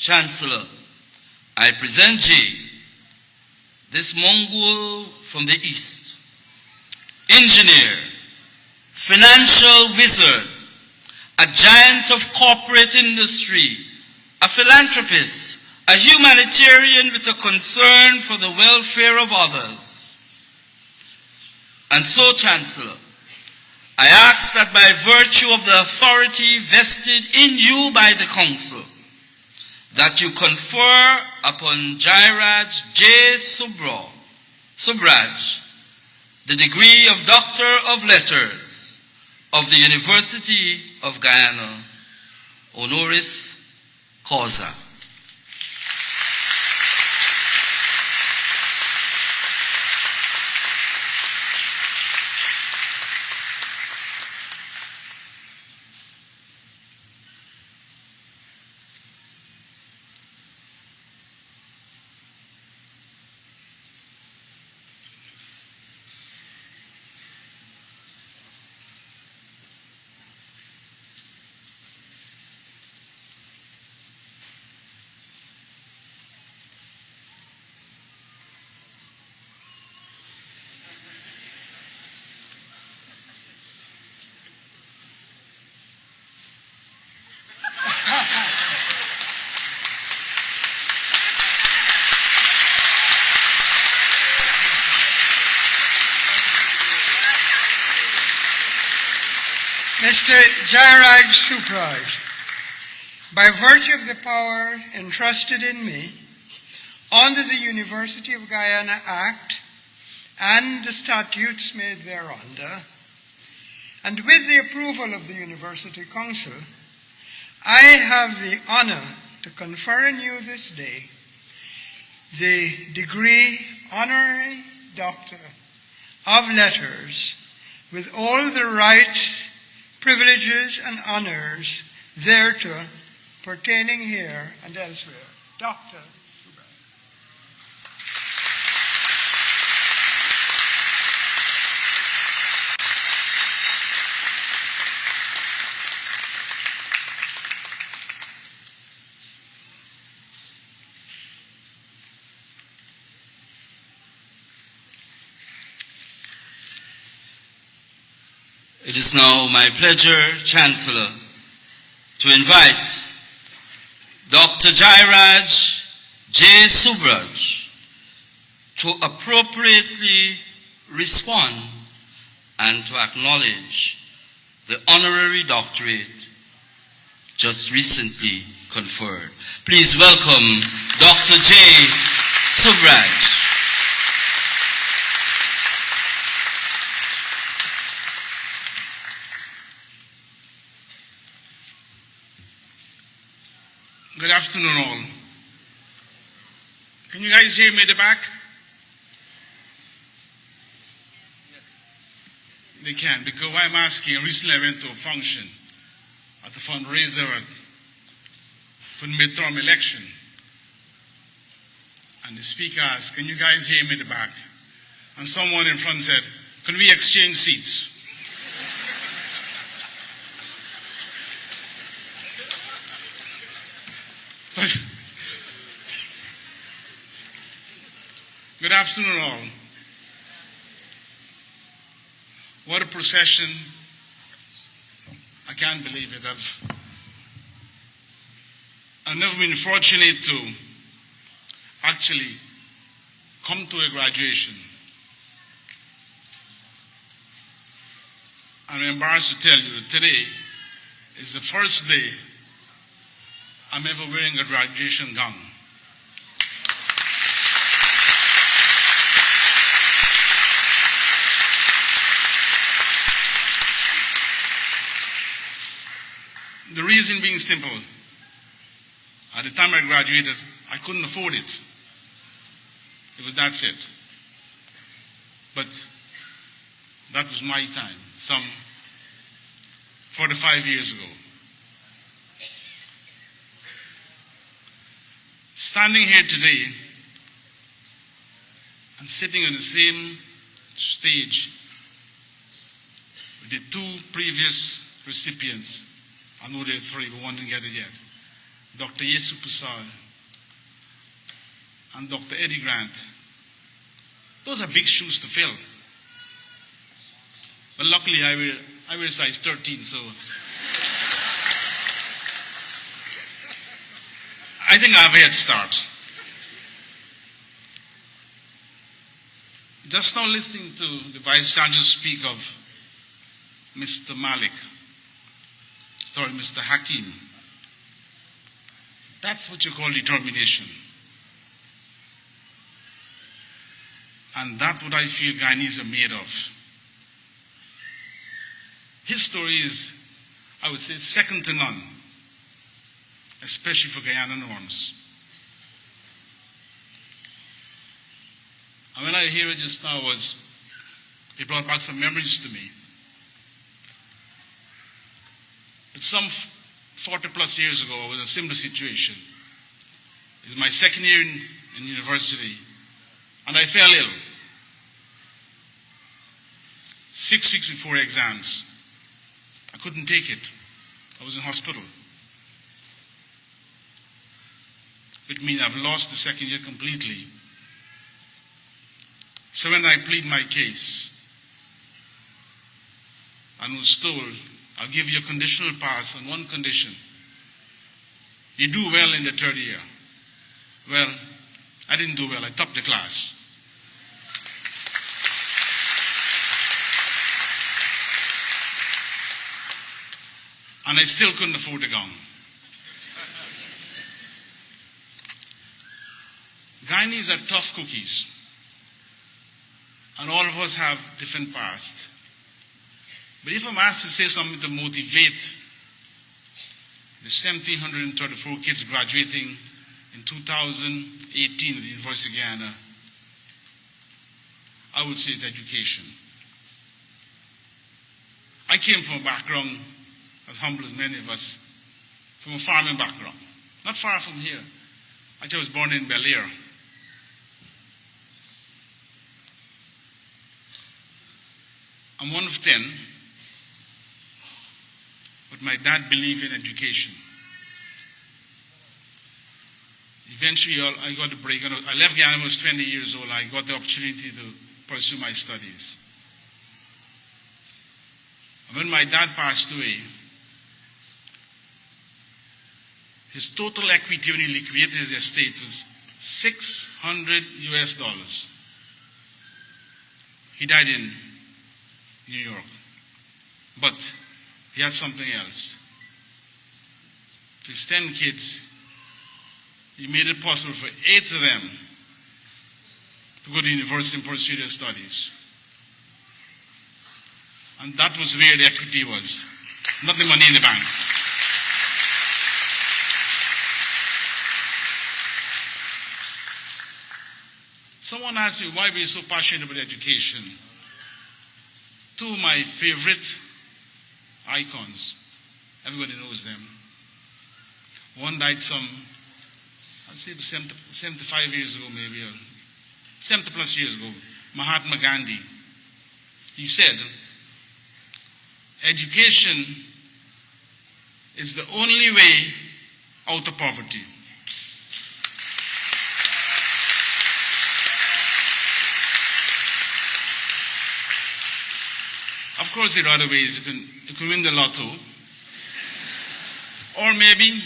Chancellor, I present Jay, this Mongol from the East, engineer, financial wizard, a giant of corporate industry, a philanthropist, a humanitarian with a concern for the welfare of others. And so, Chancellor, I ask that by virtue of the authority vested in you by the Council, that you confer upon Jairaj J. Sobhraj the degree of Doctor of Letters of the University of Guyana, honoris causa. Mr. Jairaj Sobhraj, by virtue of the power entrusted in me under the University of Guyana Act and the statutes made thereunder, and with the approval of the University Council, I have the honor to confer on you this day the degree Honorary Doctor of Letters with all the rights, privileges, and honors thereto pertaining here and elsewhere. Dr. Sobhraj. It is now my pleasure, Chancellor, to invite Dr. Jairaj J. Sobhraj to appropriately respond and to acknowledge the honorary doctorate just recently conferred. Please welcome Dr. J. Sobhraj. Good afternoon, all. Can you guys hear me at the back? Yes. They can, because why I'm asking, recently I went to a function at the fundraiser for the midterm election. And the speaker asked, can you guys hear me at the back? And someone in front said, can we exchange seats? Good afternoon, all. What a procession. I can't believe it. I've never been fortunate to actually come to a graduation. I'm embarrassed to tell you that today is the first day I'm ever wearing a graduation gown. The reason being simple. At the time I graduated, I couldn't afford it. That's it. But that was my time, some 45 years ago. Standing here today and sitting on the same stage with the two previous recipients, I know there are three, but one didn't get it yet. Dr. Yesu Pusal, and Dr. Eddie Grant. Those are big shoes to fill. But luckily I wear size 13, so I think I have a head start. Just now listening to the Vice Chancellor speak of Mr. Mr. Hakim. That's what you call determination. And that's what I feel Guyanese are made of. His story is, I would say, second to none, especially for Guyana norms. And when I hear it just now, it brought back some memories to me. But some 40 plus years ago, I was in a similar situation. It was my second year in university, and I fell ill. 6 weeks before exams. I couldn't take it. I was in hospital. Which means I've lost the second year completely. So when I plead my case and was told, I'll give you a conditional pass on one condition. You do well in the third year. Well, I didn't do well. I topped the class. And I still couldn't afford the gown. Guyanese are tough cookies. And all of us have different pasts. But if I'm asked to say something to motivate the 1,734 kids graduating in 2018 at the University of Guyana, I would say it's education. I came from a background, as humble as many of us, from a farming background. Not far from here. Actually, I was born in Bel Air. I'm one of 10, but my dad believed in education. Eventually, I got a break. I left Guyana when I was 20 years old. I got the opportunity to pursue my studies. And when my dad passed away, his total equity when he liquidated his estate was $600 US. He died in New York. But he had something else. For his 10 kids, he made it possible for 8 of them to go to university and pursue their studies. And that was where the equity was, not the money in the bank. Someone asked me why we're so passionate about education. Two of my favorite icons, everybody knows them. One died I'd say 75 years ago maybe, or 70 plus years ago, Mahatma Gandhi. He said, education is the only way out of poverty. Of course, there are other ways. You can win the lotto. Or maybe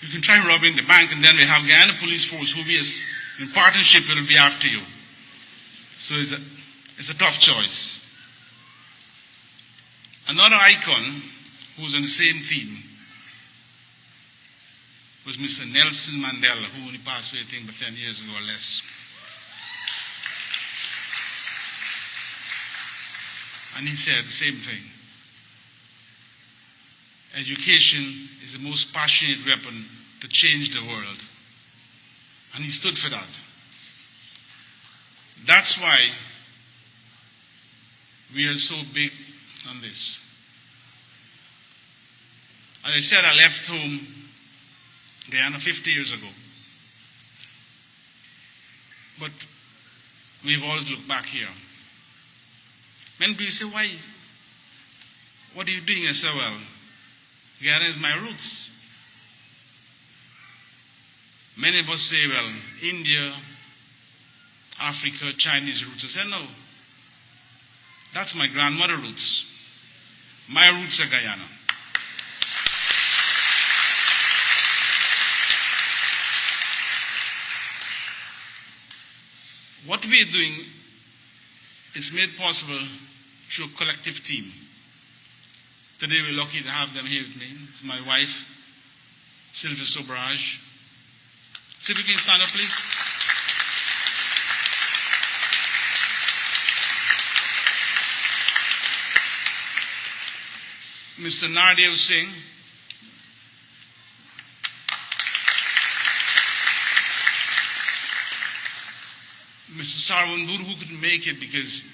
you can try robbing the bank, and then we have Guyana Police Force who is in partnership will be after you. So it's a tough choice. Another icon who's on the same theme was Mr. Nelson Mandela, who only passed away, I think, about 10 years ago or less. And he said the same thing. Education is the most passionate weapon to change the world. And he stood for that. That's why we are so big on this. As I said, I left home, Guyana, 50 years ago. But we've always looked back here. Many people say, why? What are you doing? I say, well, Guyana is my roots. Many of us say, well, India, Africa, Chinese roots. I said, no. That's my grandmother roots. My roots are Guyana. What we are doing is made possible through a collective team. Today we're lucky to have them here with me. It's my wife, Sylvia Sobhraj. Sylvia, can you stand up, please? Mr. Nardev Singh. Mr. Sarwanbur, who couldn't make it because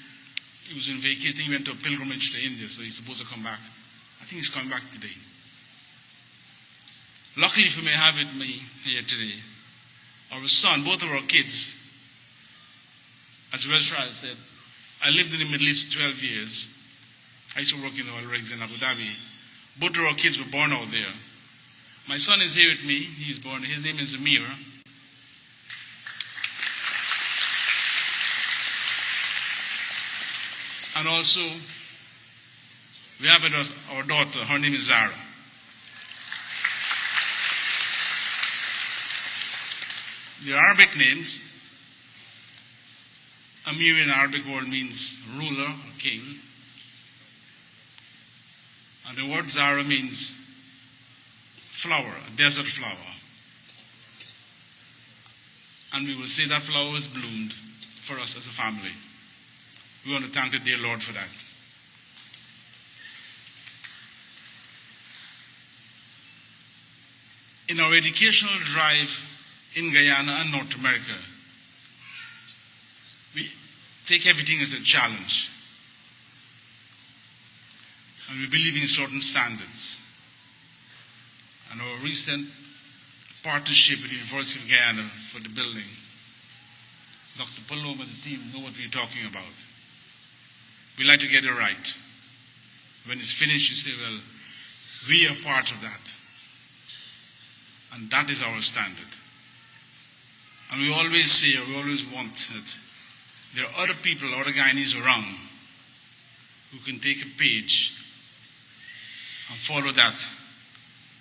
he was in vacation. He went to a pilgrimage to India, so he's supposed to come back. I think he's coming back today. Luckily for me, I have with me here today our son, both of our kids. As the registrar said, I lived in the Middle East for 12 years. I used to work in oil rigs in Abu Dhabi. Both of our kids were born out there. My son is here with me. He's born. His name is Amir. And also, we have our daughter. Her name is Zara. The Arabic names, Amir in Arabic word means ruler or king. And the word Zara means flower, a desert flower. And we will say that flower has bloomed for us as a family. We want to thank the dear Lord for that. In our educational drive in Guyana and North America, we take everything as a challenge. And we believe in certain standards. And our recent partnership with the University of Guyana for the building, Dr. Paloma and the team know what we're talking about. We like to get it right. When it's finished, you say, well, we are part of that. And that is our standard. And we always say, or we always want that there are other people, other Guyanese around who can take a page and follow that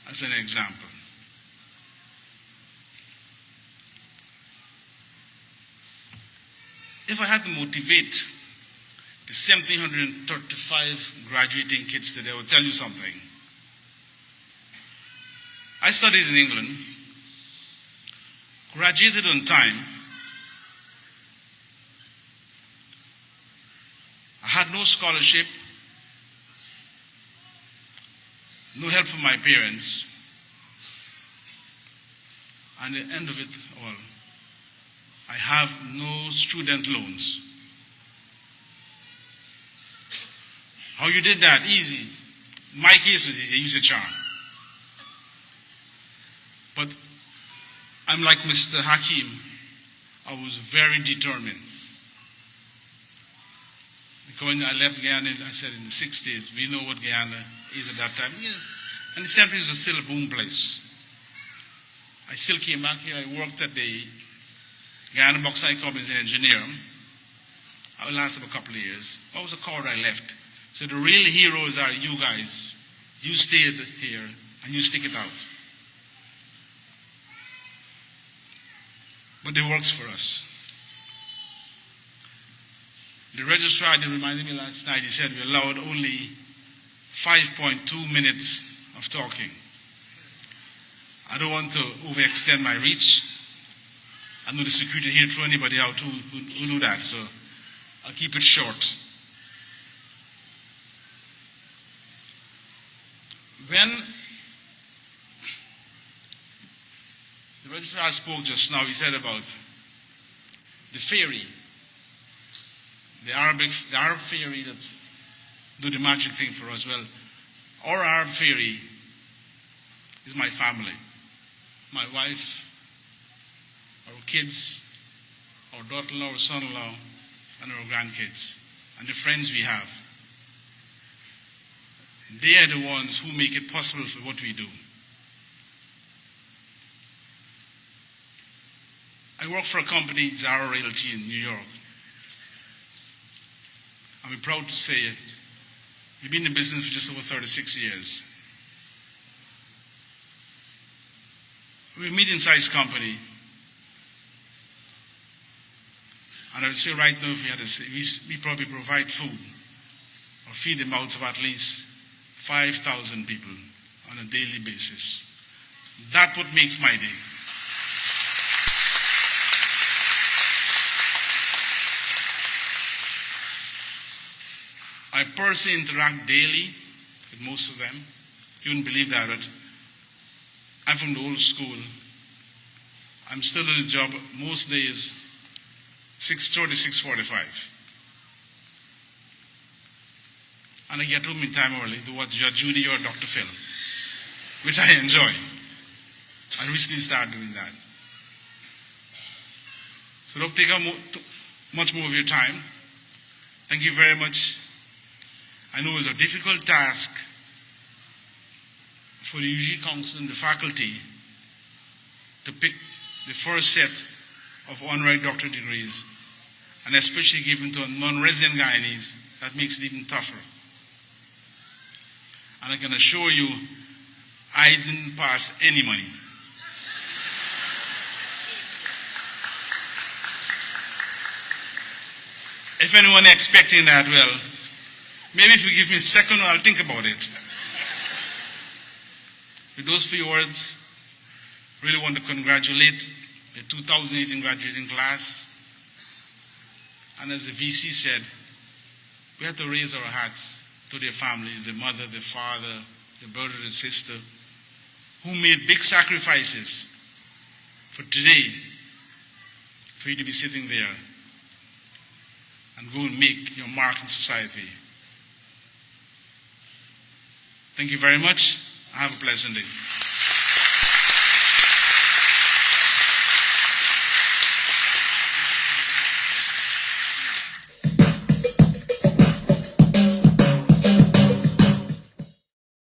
as an example. If I had to motivate the 1,735 graduating kids today, I will tell you something. I studied in England, graduated on time. I had no scholarship, no help from my parents. And at the end of it all, I have no student loans. How you did that? Easy. My case was easy. I used a charm. But I'm like Mr. Hakim. I was very determined. Because when I left Guyana, I said in the 60s, we know what Guyana is at that time. Yes. And the 70s was still a boom place. I still came back here. I worked at the Guyana Bauxite Company as an engineer. I lasted a couple of years. What was the card I left? So the real heroes are you guys. You stayed here and you stick it out. But it works for us. The registrar reminded me last night, he said we allowed only 5.2 minutes of talking. I don't want to overextend my reach. I know the security here throw anybody out who do that, so I'll keep it short. When the registrar spoke just now, he said about the ferry, the Arab ferry that do the magic thing for us. Well, our Arab ferry is my family, my wife, our kids, our daughter-in-law, our son-in-law, and our grandkids, and the friends we have. They are the ones who make it possible for what we do. I work for a company, Zara Realty in New York. I'm proud to say we've been in business for just over 36 years. We're a medium-sized company. And I would say right now, if we had to say, we probably provide food or feed the mouths of at least 5,000 people on a daily basis. That's what makes my day. I personally interact daily with most of them. You wouldn't believe that, but I'm from the old school. I'm still in the job most days, 6:30, 6:45. And I get home in time early to watch Judge Judy or Dr. Phil, which I enjoy. I recently started doing that. So don't take up much more of your time. Thank you very much. I know it's a difficult task for the UG Council and the faculty to pick the first set of honorary doctorate degrees, and especially given to non-resident Guyanese, that makes it even tougher. And I can assure you, I didn't pass any money. If anyone expecting that, well, maybe if you give me a second, I'll think about it. With those few words, really want to congratulate the 2018 graduating class. And as the VC said, we have to raise our hats to their families, the mother, the father, the brother, the sister, who made big sacrifices for today, for you to be sitting there and go and make your mark in society. Thank you very much. Have a pleasant day.